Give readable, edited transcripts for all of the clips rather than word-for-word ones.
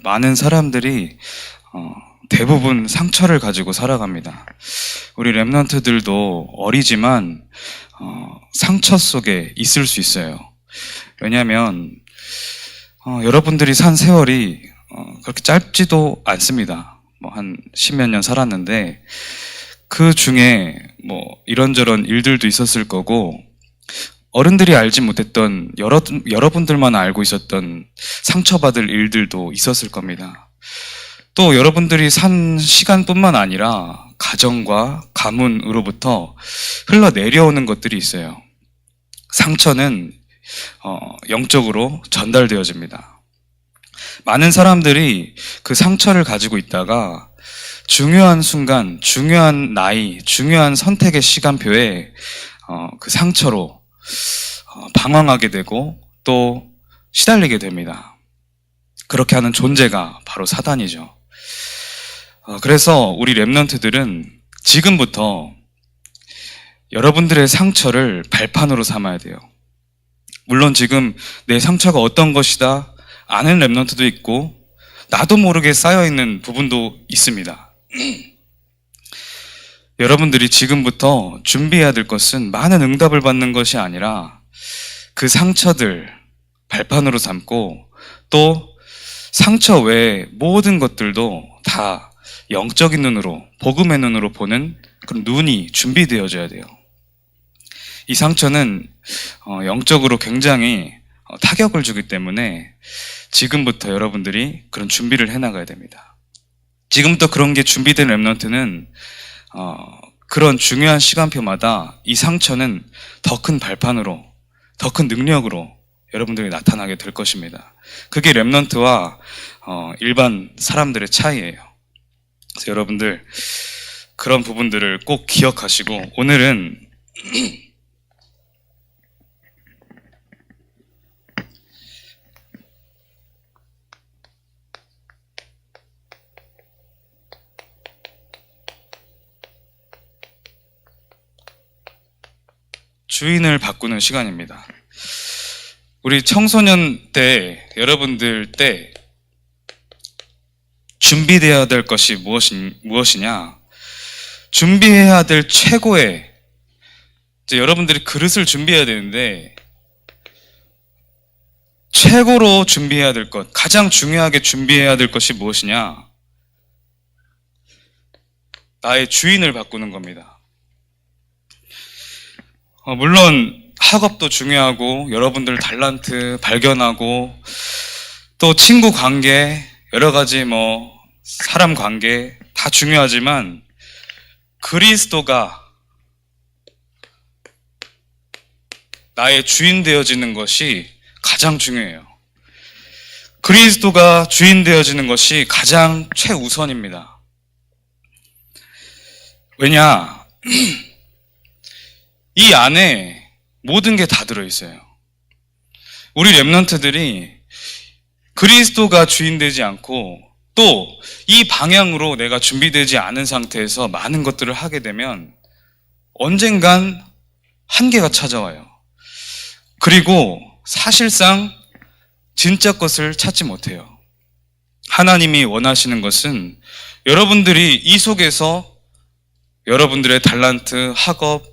많은 사람들이 대부분 상처를 가지고 살아갑니다. 우리 랩런트들도 어리지만 상처 속에 있을 수 있어요. 왜냐하면 여러분들이 산 세월이 그렇게 짧지도 않습니다. 뭐 한 십몇 년 살았는데 그 중에 뭐 이런저런 일들도 있었을 거고, 어른들이 알지 못했던 여러분들만 알고 있었던 상처받을 일들도 있었을 겁니다. 또 여러분들이 산 시간뿐만 아니라 가정과 가문으로부터 흘러내려오는 것들이 있어요. 상처는 영적으로 전달되어집니다. 많은 사람들이 그 상처를 가지고 있다가 중요한 순간, 중요한 나이, 중요한 선택의 시간표에 그 상처로 방황하게 되고 또 시달리게 됩니다. 그렇게 하는 존재가 바로 사단이죠. 그래서 우리 랩런트들은 지금부터 여러분들의 상처를 발판으로 삼아야 돼요. 물론 지금 내 상처가 어떤 것이다 아는 랩런트도 있고 나도 모르게 쌓여있는 부분도 있습니다. 여러분들이 지금부터 준비해야 될 것은 많은 응답을 받는 것이 아니라 그 상처들 발판으로 삼고 또 상처 외의 모든 것들도 다 영적인 눈으로, 복음의 눈으로 보는 그런 눈이 준비되어져야 돼요. 이 상처는 영적으로 굉장히 타격을 주기 때문에 지금부터 여러분들이 그런 준비를 해나가야 됩니다. 지금부터 그런 게 준비된 랩런트는 그런 중요한 시간표마다 이 상처는 더 큰 발판으로, 더 큰 능력으로 여러분들이 나타나게 될 것입니다. 그게 랩런트와 일반 사람들의 차이예요. 그래서 여러분들 그런 부분들을 꼭 기억하시고, 오늘은 주인을 바꾸는 시간입니다. 우리 청소년 때, 여러분들 때 준비되어야 될 것이 무엇이냐? 준비해야 될 최고의, 이제 여러분들이 그릇을 준비해야 되는데 최고로 준비해야 될 것, 가장 중요하게 준비해야 될 것이 무엇이냐? 나의 주인을 바꾸는 겁니다. 물론 학업도 중요하고 여러분들 달란트 발견하고 또 친구 관계, 여러 가지 사람 관계 다 중요하지만 그리스도가 나의 주인 되어지는 것이 가장 중요해요. 그리스도가 주인 되어지는 것이 가장 최우선입니다. 왜냐? 이 안에 모든 게 다 들어있어요. 우리 랩런트들이 그리스도가 주인 되지 않고 또 이 방향으로 내가 준비되지 않은 상태에서 많은 것들을 하게 되면 언젠간 한계가 찾아와요. 그리고 사실상 진짜 것을 찾지 못해요. 하나님이 원하시는 것은 여러분들이 이 속에서 여러분들의 달란트, 학업,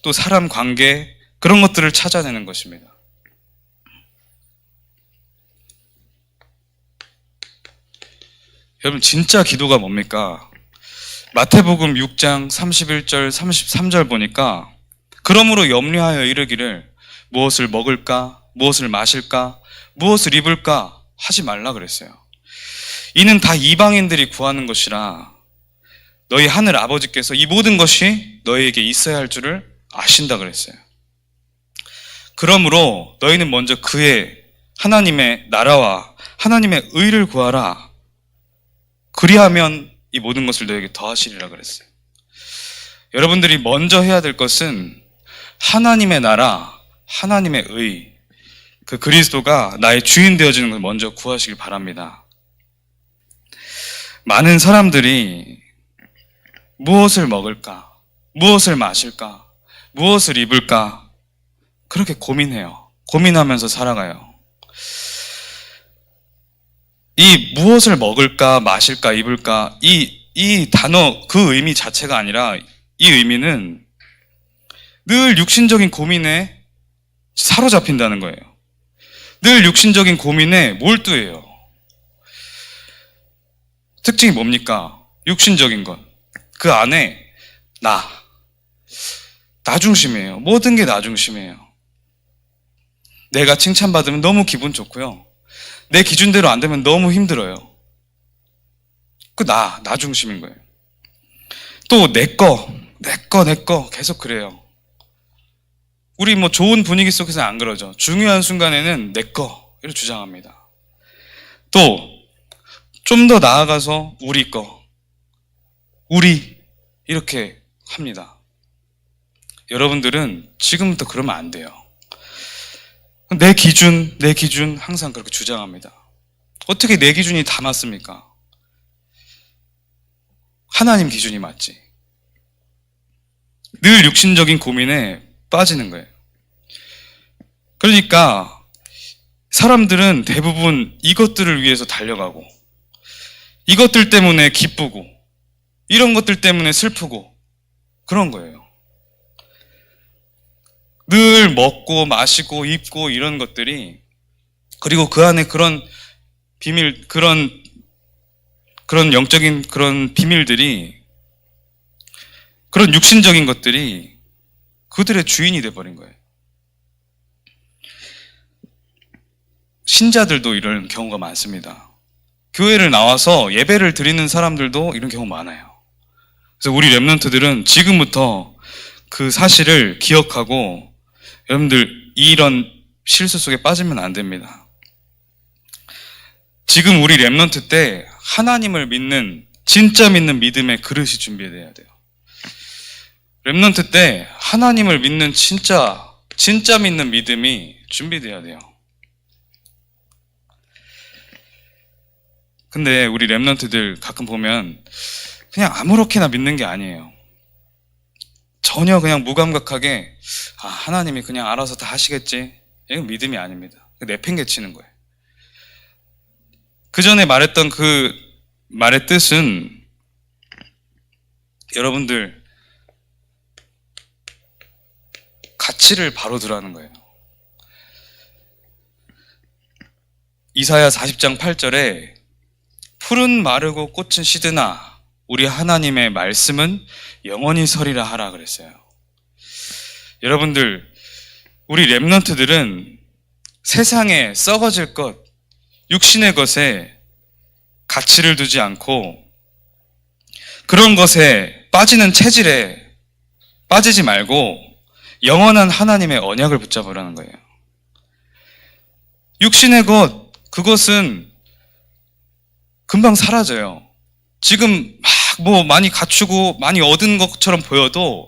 또 사람 관계, 그런 것들을 찾아내는 것입니다. 여러분, 진짜 기도가 뭡니까? 마태복음 6장 31절 33절 보니까 그러므로 염려하여 이르기를 무엇을 먹을까, 무엇을 마실까, 무엇을 입을까 하지 말라 그랬어요. 이는 다 이방인들이 구하는 것이라 너희 하늘 아버지께서 이 모든 것이 너희에게 있어야 할 줄을 아신다 그랬어요. 그러므로 너희는 먼저 그의 하나님의 나라와 하나님의 의를 구하라. 그리하면 이 모든 것을 너희에게 더하시리라 그랬어요. 여러분들이 먼저 해야 될 것은 하나님의 나라, 하나님의 의, 그 그리스도가 나의 주인 되어지는 걸 먼저 구하시길 바랍니다. 많은 사람들이 무엇을 먹을까, 무엇을 마실까, 무엇을 입을까 그렇게 고민해요. 고민하면서 살아가요. 이 무엇을 먹을까, 마실까, 입을까, 이 단어, 그 의미 자체가 아니라 이 의미는 늘 육신적인 고민에 사로잡힌다는 거예요. 늘 육신적인 고민에 몰두해요. 특징이 뭡니까? 육신적인 것. 그 안에 나 중심이에요. 모든 게 나 중심이에요. 내가 칭찬받으면 너무 기분 좋고요. 내 기준대로 안 되면 너무 힘들어요. 그 나 중심인 거예요. 또 내 거 계속 그래요. 우리 뭐 좋은 분위기 속에서는 안 그러죠. 중요한 순간에는 내 거 이렇게 주장합니다. 또 좀 더 나아가서 우리 이렇게 합니다. 여러분들은 지금부터 그러면 안 돼요. 내 기준 항상 그렇게 주장합니다. 어떻게 내 기준이 다 맞습니까? 하나님 기준이 맞지. 늘 육신적인 고민에 빠지는 거예요. 그러니까 사람들은 대부분 이것들을 위해서 달려가고, 이것들 때문에 기쁘고, 이런 것들 때문에 슬프고, 그런 거예요. 늘 먹고 마시고 입고 이런 것들이, 그리고 그 안에 그런 비밀, 그런 영적인 그런 비밀들이, 그런 육신적인 것들이 그들의 주인이 돼버린 거예요. 신자들도 이런 경우가 많습니다. 교회를 나와서 예배를 드리는 사람들도 이런 경우 많아요. 그래서 우리 렘넌트들은 지금부터 그 사실을 기억하고, 여러분들 이런 실수 속에 빠지면 안 됩니다. 지금 우리 렘넌트 때 하나님을 믿는, 진짜 믿는 믿음의 그릇이 준비돼야 돼요. 렘넌트 때 하나님을 믿는 진짜 믿는 믿음이 준비돼야 돼요. 근데 우리 렘넌트들 가끔 보면 그냥 아무렇게나 믿는 게 아니에요. 전혀 그냥 무감각하게 하나님이 그냥 알아서 다 하시겠지. 이건 믿음이 아닙니다. 내팽개치는 거예요. 그 전에 말했던 그 말의 뜻은, 여러분들 가치를 바로 두라는 거예요. 이사야 40장 8절에 풀은 마르고 꽃은 시드나 우리 하나님의 말씀은 영원히 서리라 하라 그랬어요. 여러분들, 우리 렘넌트들은 세상에 썩어질 것, 육신의 것에 가치를 두지 않고, 그런 것에 빠지는 체질에 빠지지 말고 영원한 하나님의 언약을 붙잡으라는 거예요. 육신의 것, 그것은 금방 사라져요. 지금 막 많이 갖추고 많이 얻은 것처럼 보여도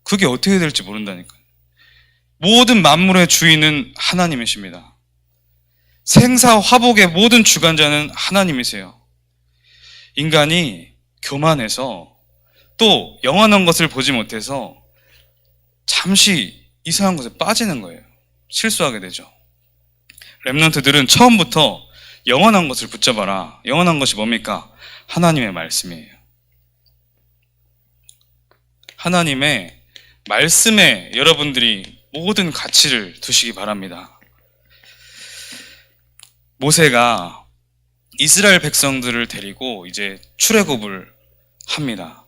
그게 어떻게 될지 모른다니까요. 모든 만물의 주인은 하나님이십니다. 생사 화복의 모든 주관자는 하나님이세요. 인간이 교만해서 또 영원한 것을 보지 못해서 잠시 이상한 것에 빠지는 거예요. 실수하게 되죠. 렘넌트들은 처음부터 영원한 것을 붙잡아라. 영원한 것이 뭡니까? 하나님의 말씀이에요. 하나님의 말씀에 여러분들이 모든 가치를 두시기 바랍니다. 모세가 이스라엘 백성들을 데리고 이제 출애굽을 합니다.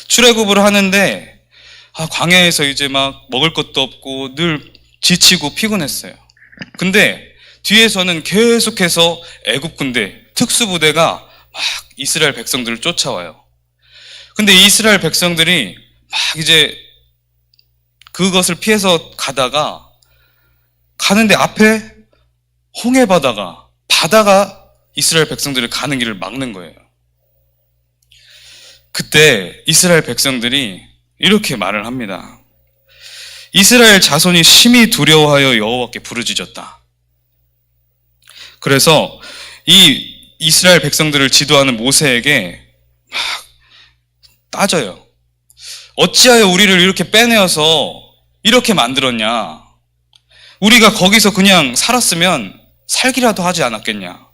출애굽을 하는데 광야에서 이제 막 먹을 것도 없고 늘 지치고 피곤했어요. 근데 뒤에서는 계속해서 애굽 군대, 특수부대가 막 이스라엘 백성들을 쫓아와요. 근데 이스라엘 백성들이 막 이제 그것을 피해서 가는데 앞에 홍해바다가, 바다가 이스라엘 백성들이 가는 길을 막는 거예요. 그때 이스라엘 백성들이 이렇게 말을 합니다. 이스라엘 자손이 심히 두려워하여 여호와께 부르짖었다. 그래서 이 이스라엘 백성들을 지도하는 모세에게 막 따져요. 어찌하여 우리를 이렇게 빼내어서 이렇게 만들었냐? 우리가 거기서 그냥 살았으면 살기라도 하지 않았겠냐?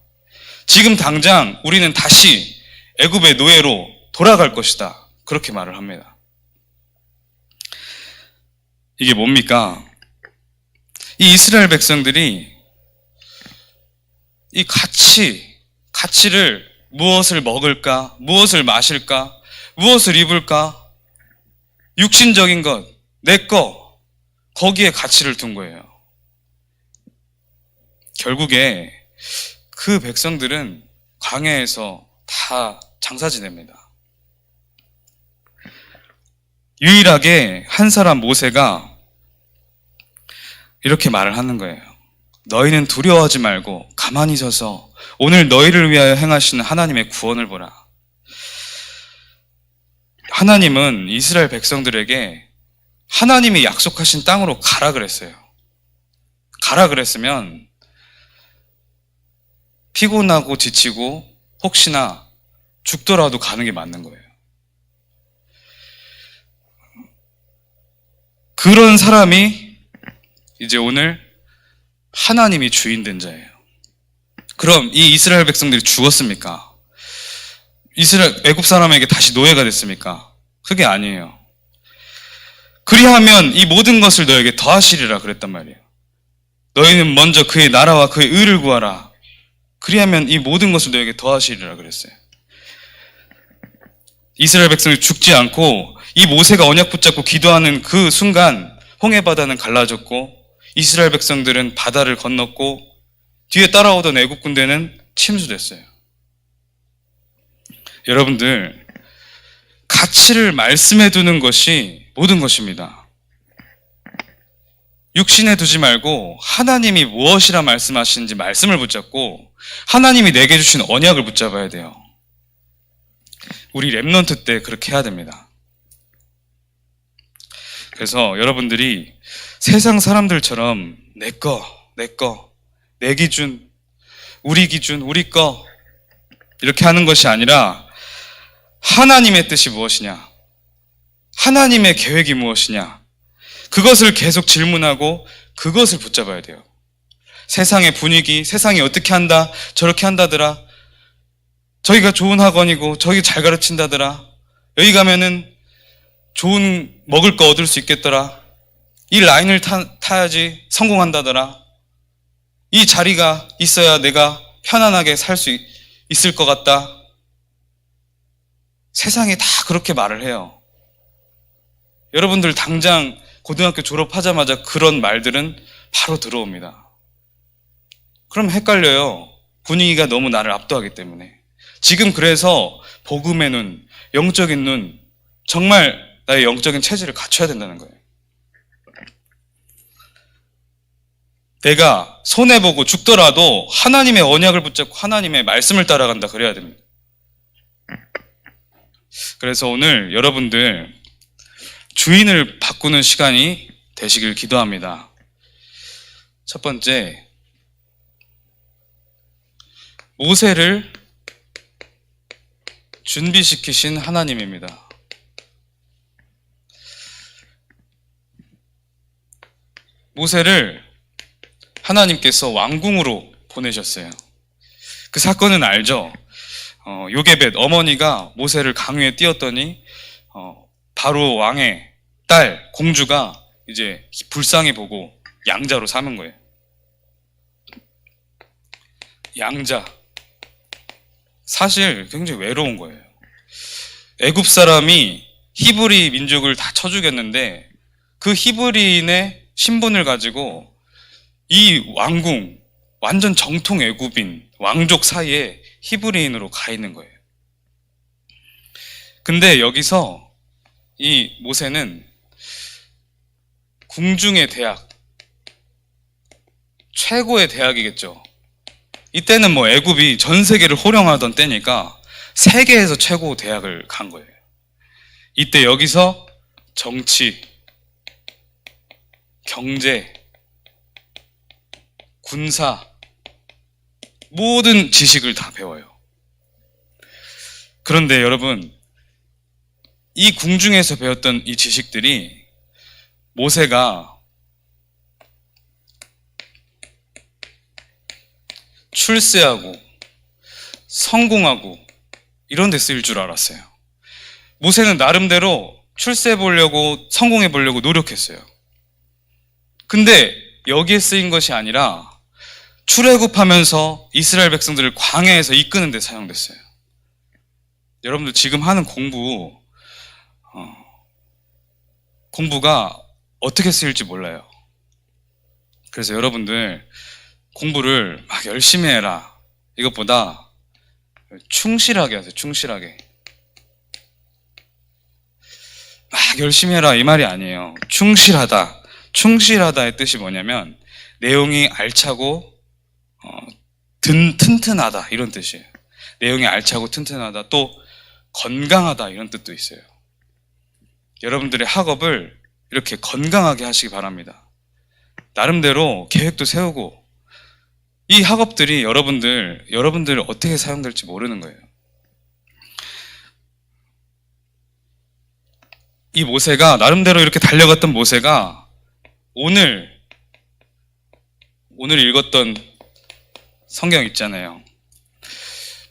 지금 당장 우리는 다시 애굽의 노예로 돌아갈 것이다. 그렇게 말을 합니다. 이게 뭡니까? 이 이스라엘 백성들이 이 가치를 무엇을 먹을까, 무엇을 마실까, 무엇을 입을까, 육신적인 것, 내 거, 거기에 가치를 둔 거예요. 결국에 그 백성들은 광야에서 다 장사 지냅니다. 유일하게 한 사람 모세가 이렇게 말을 하는 거예요. 너희는 두려워하지 말고 가만히 서서 오늘 너희를 위하여 행하시는 하나님의 구원을 보라. 하나님은 이스라엘 백성들에게 하나님이 약속하신 땅으로 가라 그랬어요. 가라 그랬으면 피곤하고 지치고 혹시나 죽더라도 가는 게 맞는 거예요. 그런 사람이 이제 오늘 하나님이 주인 된 자예요. 그럼 이 이스라엘 백성들이 죽었습니까? 애굽 사람에게 다시 노예가 됐습니까? 그게 아니에요. 그리하면 이 모든 것을 너에게 더하시리라 그랬단 말이에요. 너희는 먼저 그의 나라와 그의 의를 구하라. 그리하면 이 모든 것을 너에게 더하시리라 그랬어요. 이스라엘 백성이 죽지 않고 이 모세가 언약 붙잡고 기도하는 그 순간 홍해 바다는 갈라졌고 이스라엘 백성들은 바다를 건넜고 뒤에 따라오던 애굽 군대는 침수됐어요. 여러분들, 가치를 말씀해 두는 것이 모든 것입니다. 육신에 두지 말고 하나님이 무엇이라 말씀하시는지 말씀을 붙잡고 하나님이 내게 주신 언약을 붙잡아야 돼요. 우리 랩넌트 때 그렇게 해야 됩니다. 그래서 여러분들이 세상 사람들처럼 내 거, 내 기준, 우리 거 이렇게 하는 것이 아니라 하나님의 뜻이 무엇이냐? 하나님의 계획이 무엇이냐? 그것을 계속 질문하고 그것을 붙잡아야 돼요. 세상의 분위기, 세상이 어떻게 한다, 저렇게 한다더라. 저기가 좋은 학원이고 저기 잘 가르친다더라. 여기 가면은 좋은 먹을 거 얻을 수 있겠더라. 이 라인을 타야지 성공한다더라. 이 자리가 있어야 내가 편안하게 살 수 있을 것 같다. 세상이 다 그렇게 말을 해요. 여러분들 당장 고등학교 졸업하자마자 그런 말들은 바로 들어옵니다. 그럼 헷갈려요. 분위기가 너무 나를 압도하기 때문에. 지금 그래서 복음의 눈, 영적인 눈, 정말 나의 영적인 체질을 갖춰야 된다는 거예요. 내가 손해보고 죽더라도 하나님의 언약을 붙잡고 하나님의 말씀을 따라간다 그래야 됩니다. 그래서 오늘 여러분들 주인을 바꾸는 시간이 되시길 기도합니다. 첫 번째, 모세를 준비시키신 하나님입니다. 모세를 하나님께서 왕궁으로 보내셨어요. 그 사건은 알죠? 요게벳 어머니가 모세를 강위에 띄웠더니 바로 왕의 딸 공주가 이제 불쌍히 보고 양자로 삼은 거예요. 양자. 사실 굉장히 외로운 거예요. 애굽 사람이 히브리 민족을 다 쳐 죽였는데 그 히브리인의 신분을 가지고 이 왕궁, 완전 정통 애굽인 왕족 사이에 히브리인으로 가 있는 거예요. 근데 여기서 이 모세는 궁중의 대학, 최고의 대학이겠죠. 이때는 뭐 애굽이 전 세계를 호령하던 때니까 세계에서 최고 대학을 간 거예요. 이때 여기서 정치, 경제, 군사, 모든 지식을 다 배워요. 그런데 여러분, 이 궁중에서 배웠던 이 지식들이 모세가 출세하고 성공하고 이런 데 쓰일 줄 알았어요. 모세는 나름대로 출세해 보려고 성공해 보려고 노력했어요. 근데 여기에 쓰인 것이 아니라 출애굽하면서 이스라엘 백성들을 광야에서 이끄는 데 사용됐어요. 여러분들 지금 하는 공부가 어떻게 쓰일지 몰라요. 그래서 여러분들 공부를 막 열심히 해라 이것보다 충실하게 하세요. 충실하게. 막 열심히 해라 이 말이 아니에요. 충실하다. 충실하다의 뜻이 뭐냐면 내용이 알차고 튼튼하다 이런 뜻이에요. 내용이 알차고 튼튼하다, 또 건강하다 이런 뜻도 있어요. 여러분들의 학업을 이렇게 건강하게 하시기 바랍니다. 나름대로 계획도 세우고, 이 학업들이 여러분들 어떻게 사용될지 모르는 거예요. 이 모세가 나름대로 이렇게 달려갔던 모세가 오늘 읽었던 성경 있잖아요.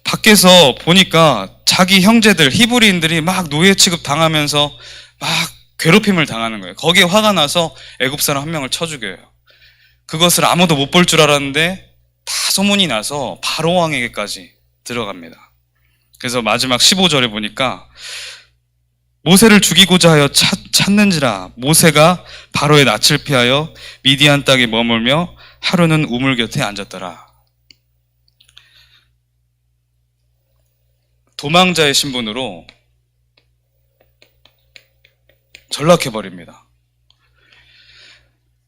밖에서 보니까 자기 형제들 히브리인들이 막 노예 취급 당하면서 막 괴롭힘을 당하는 거예요. 거기에 화가 나서 애굽 사람 한 명을 쳐 죽여요. 그것을 아무도 못 볼 줄 알았는데 다 소문이 나서 바로 왕에게까지 들어갑니다. 그래서 마지막 15절에 보니까 모세를 죽이고자 하여 찾는지라 모세가 바로의 낯을 피하여 미디안 땅에 머물며 하루는 우물 곁에 앉았더라. 도망자의 신분으로 전락해버립니다.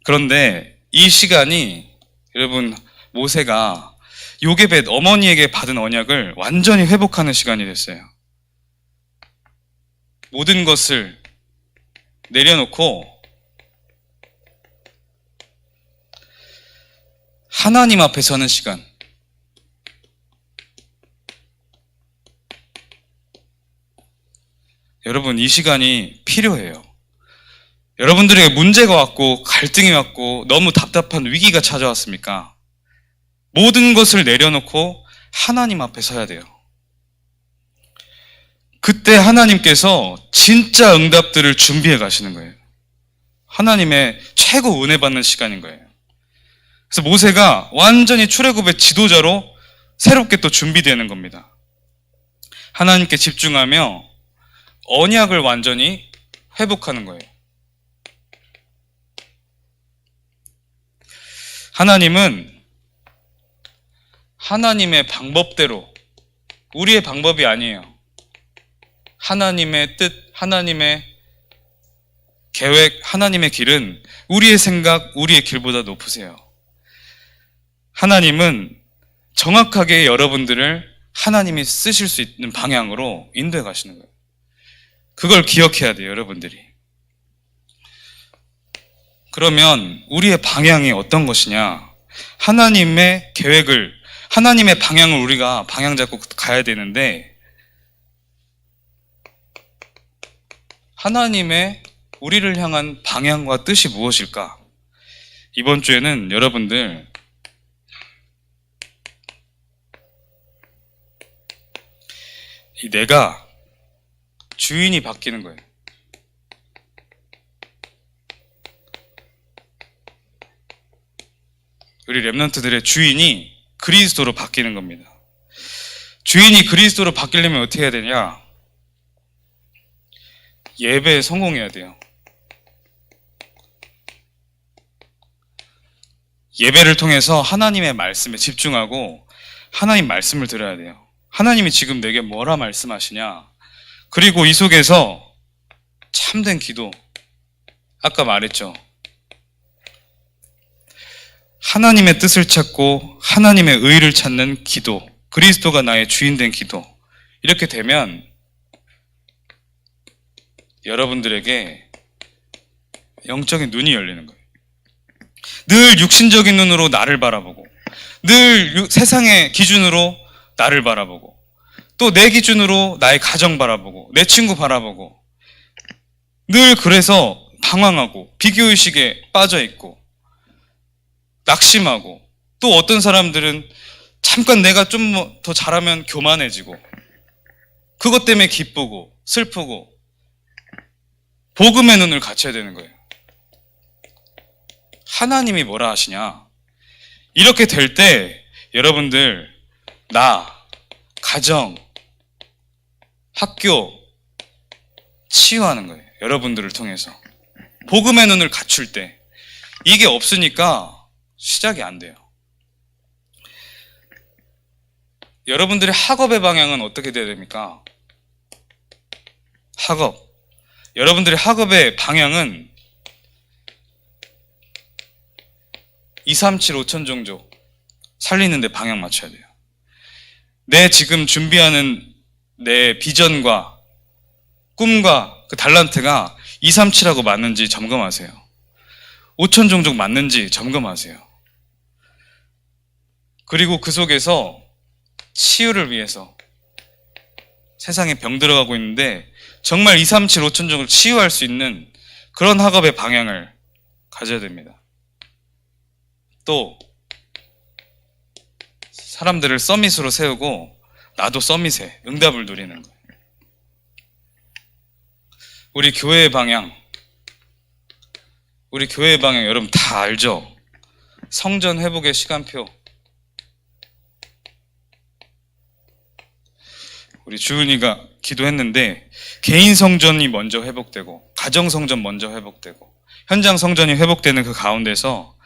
그런데 이 시간이 여러분 모세가 요게벳 어머니에게 받은 언약을 완전히 회복하는 시간이 됐어요. 모든 것을 내려놓고 하나님 앞에 서는 시간. 여러분 이 시간이 필요해요. 여러분들에게 문제가 왔고 갈등이 왔고 너무 답답한 위기가 찾아왔습니까? 모든 것을 내려놓고 하나님 앞에 서야 돼요. 그때 하나님께서 진짜 응답들을 준비해 가시는 거예요. 하나님의 최고 은혜 받는 시간인 거예요. 그래서 모세가 완전히 출애굽의 지도자로 새롭게 또 준비되는 겁니다. 하나님께 집중하며 언약을 완전히 회복하는 거예요. 하나님은 하나님의 방법대로, 우리의 방법이 아니에요. 하나님의 뜻, 하나님의 계획, 하나님의 길은 우리의 생각, 우리의 길보다 높으세요. 하나님은 정확하게 여러분들을 하나님이 쓰실 수 있는 방향으로 인도해 가시는 거예요. 그걸 기억해야 돼요, 여러분들이. 그러면 우리의 방향이 어떤 것이냐? 하나님의 계획을, 하나님의 방향을 우리가 방향 잡고 가야 되는데, 하나님의 우리를 향한 방향과 뜻이 무엇일까? 이번 주에는 여러분들 이 내가 주인이 바뀌는 거예요. 우리 렘넌트들의 주인이 그리스도로 바뀌는 겁니다. 주인이 그리스도로 바뀌려면 어떻게 해야 되냐? 예배에 성공해야 돼요. 예배를 통해서 하나님의 말씀에 집중하고 하나님 말씀을 들어야 돼요. 하나님이 지금 내게 뭐라 말씀하시냐? 그리고 이 속에서 참된 기도, 아까 말했죠. 하나님의 뜻을 찾고 하나님의 의를 찾는 기도, 그리스도가 나의 주인 된 기도, 이렇게 되면 여러분들에게 영적인 눈이 열리는 거예요. 늘 육신적인 눈으로 나를 바라보고, 늘 세상의 기준으로 나를 바라보고, 또 내 기준으로 나의 가정 바라보고, 내 친구 바라보고, 늘 그래서 방황하고 비교의식에 빠져있고 낙심하고, 또 어떤 사람들은 잠깐 내가 좀 더 잘하면 교만해지고, 그것 때문에 기쁘고 슬프고 복음의 눈을 갖춰야 되는 거예요. 하나님이 뭐라 하시냐? 이렇게 될 때 여러분들, 나, 가정, 학교 치유하는 거예요. 여러분들을 통해서. 복음의 눈을 갖출 때. 이게 없으니까 시작이 안 돼요. 여러분들의 학업의 방향은 어떻게 돼야 됩니까? 학업. 여러분들의 학업의 방향은 237, 5천 종족 살리는 데 방향 맞춰야 돼요. 내 지금 준비하는 내 비전과 꿈과 그 달란트가 237하고 맞는지 점검하세요. 5천 종족 맞는지 점검하세요. 그리고 그 속에서 치유를 위해서 세상에 병 들어가고 있는데 정말 237, 5천 종을 치유할 수 있는 그런 학업의 방향을 가져야 됩니다. 또 사람들을 서밋으로 세우고 나도 서밋에 응답을 누리는 거예요. 우리 교회의 방향 여러분 다 알죠? 성전 회복의 시간표. 우리 주은이가 기도했는데 개인 성전이 먼저 회복되고 가정 성전 먼저 회복되고 현장 성전이 회복되는 그 가운데서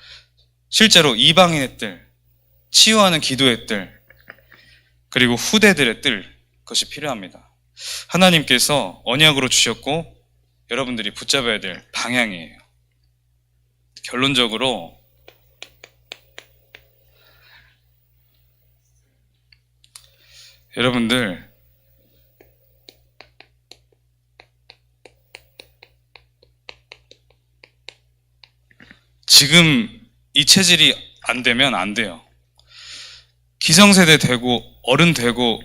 실제로 이방인의 뜰, 치유하는 기도의 뜰, 그리고 후대들의 뜰, 그것이 필요합니다. 하나님께서 언약으로 주셨고 여러분들이 붙잡아야 될 방향이에요. 결론적으로 여러분들 지금 이 체질이 안 되면 안 돼요. 기성세대 되고 어른 되고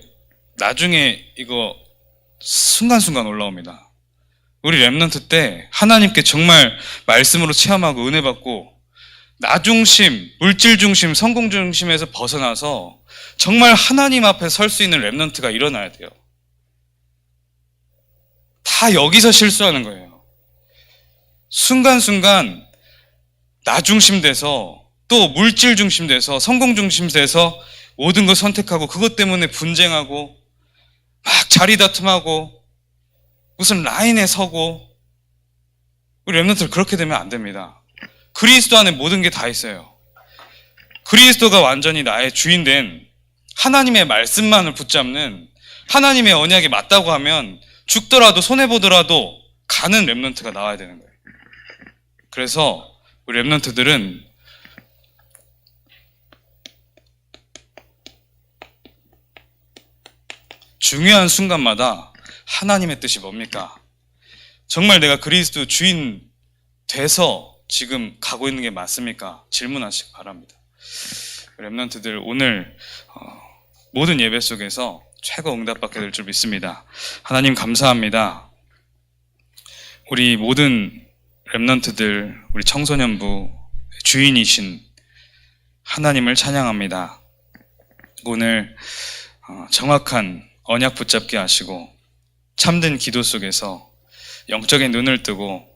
나중에 이거 순간순간 올라옵니다. 우리 렘넌트 때 하나님께 정말 말씀으로 체험하고 은혜 받고 나중심, 물질중심, 성공중심에서 벗어나서 정말 하나님 앞에 설 수 있는 렘넌트가 일어나야 돼요. 다 여기서 실수하는 거예요. 순간순간 나중심 돼서 또 물질중심 돼서 성공중심 돼서 모든 걸 선택하고 그것 때문에 분쟁하고 막 자리 다툼하고 무슨 라인에 서고 우리 렘넌트들 그렇게 되면 안 됩니다. 그리스도 안에 모든 게 다 있어요. 그리스도가 완전히 나의 주인 된 하나님의 말씀만을 붙잡는 하나님의 언약이 맞다고 하면 죽더라도 손해보더라도 가는 렘넌트가 나와야 되는 거예요. 그래서 우리 렘넌트들은 중요한 순간마다 하나님의 뜻이 뭡니까? 정말 내가 그리스도 주인 돼서 지금 가고 있는 게 맞습니까? 질문하시기 바랍니다. 렘넌트들 오늘 모든 예배 속에서 최고 응답받게 될 줄 믿습니다. 하나님 감사합니다. 우리 모든 렘넌트들, 우리 청소년부 주인이신 하나님을 찬양합니다. 오늘 정확한 언약 붙잡게 하시고 참된 기도 속에서 영적인 눈을 뜨고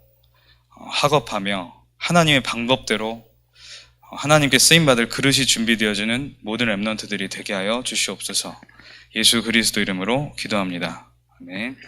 학업하며 하나님의 방법대로 하나님께 쓰임받을 그릇이 준비되어지는 모든 렘넌트들이 되게 하여 주시옵소서. 예수 그리스도 이름으로 기도합니다. 아멘.